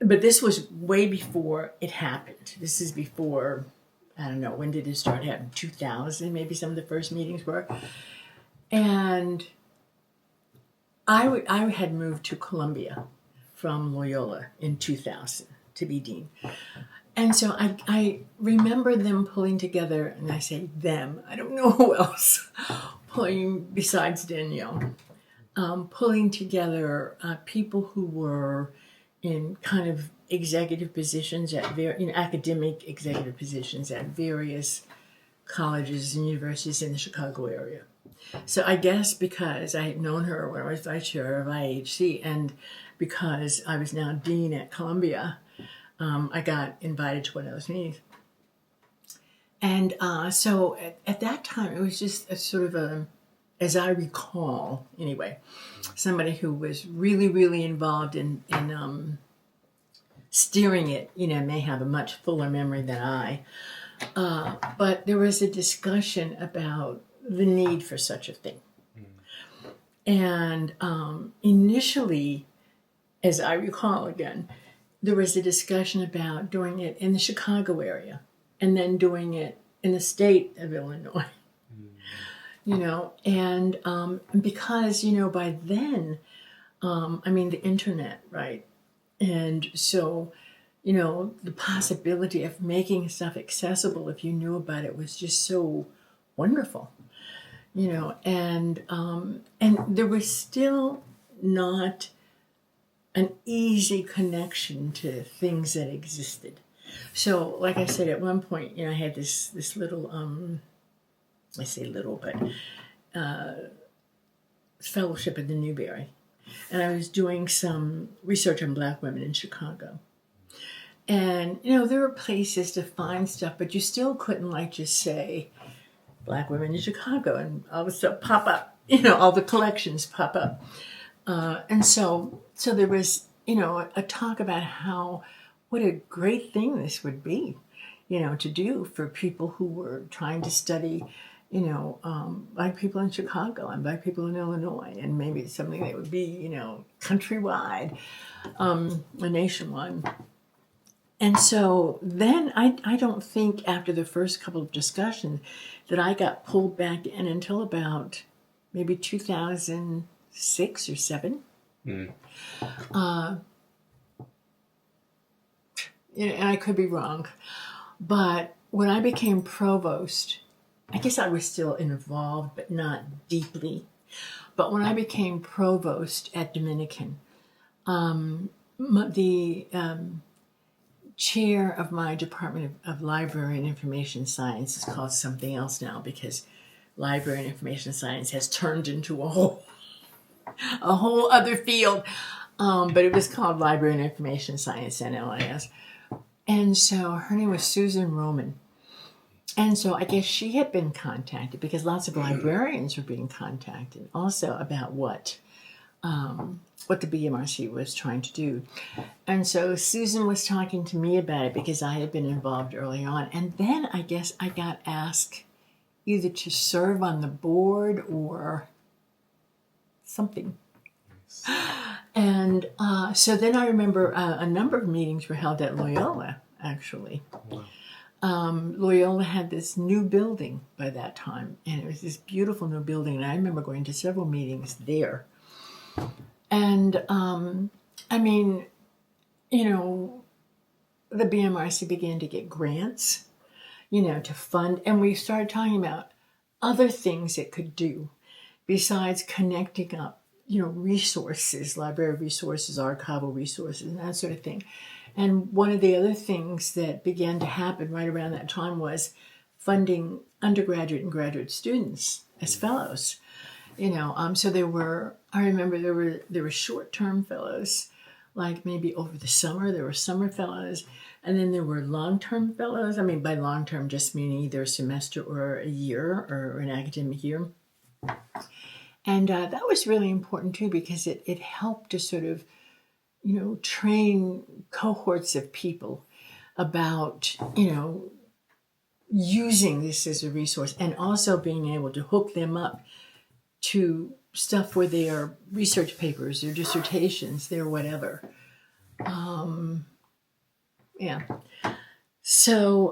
but this was way before it happened. This is before, I don't know, when did it start happening? 2000, maybe some of the first meetings were. And I had moved to Columbia from Loyola in 2000 to be dean. And so I remember them pulling together, and I say them, I don't know who else, pulling, besides Danielle, pulling together people who were in kind of executive positions at academic executive positions at various colleges and universities in the Chicago area. So I guess because I had known her when I was vice chair of IHC, and because I was now dean at Columbia, I got invited to one of those meetings. And so at that time, it was just a sort of a, as I recall anyway, somebody who was really, really involved in steering it, may have a much fuller memory than I. But there was a discussion about the need for such a thing. And initially, as I recall again, there was a discussion about doing it in the Chicago area and then doing it in the state of Illinois. And because, by then, the internet, right? And so, the possibility of making stuff accessible if you knew about it was just so wonderful, and there was still not an easy connection to things that existed. So, like I said, at one point, I had this little, I say little, but fellowship at the Newberry. And I was doing some research on Black women in Chicago. And, there were places to find stuff, but you still couldn't just say, Black women in Chicago, and all the stuff pop up, all the collections pop up. And so there was, a talk about what a great thing this would be, to do for people who were trying to study, Black people in Chicago and Black people in Illinois, and maybe something that would be, countrywide, nationwide. And so then I don't think after the first couple of discussions that I got pulled back in until about maybe 2006 or 7. And I could be wrong. But when I became provost, I guess I was still involved, but not deeply. But when I became provost at Dominican, the chair of my Department of Library and Information Science is called something else now because Library and Information Science has turned into a whole other field. But it was called Library and Information Science, NLIS. And so her name was Susan Roman. And so I guess she had been contacted because lots of librarians were being contacted also about what the BMRC was trying to do. And so Susan was talking to me about it because I had been involved early on. And then I guess I got asked either to serve on the board or something. And so then I remember a number of meetings were held at Loyola, actually. Loyola had this new building by that time, and it was this beautiful new building, and I remember going to several meetings there. And, the BMRC began to get grants, to fund, and we started talking about other things it could do besides connecting up, resources, library resources, archival resources, and that sort of thing. And one of the other things that began to happen right around that time was funding undergraduate and graduate students as fellows. So I remember there were short-term fellows, like maybe over the summer, there were summer fellows, and then there were long-term fellows. I mean, by long-term, just meaning either a semester or a year or an academic year. And that was really important too, because it helped to sort of, train cohorts of people about, using this as a resource and also being able to hook them up to stuff where they are research papers, their dissertations, their whatever. Yeah. So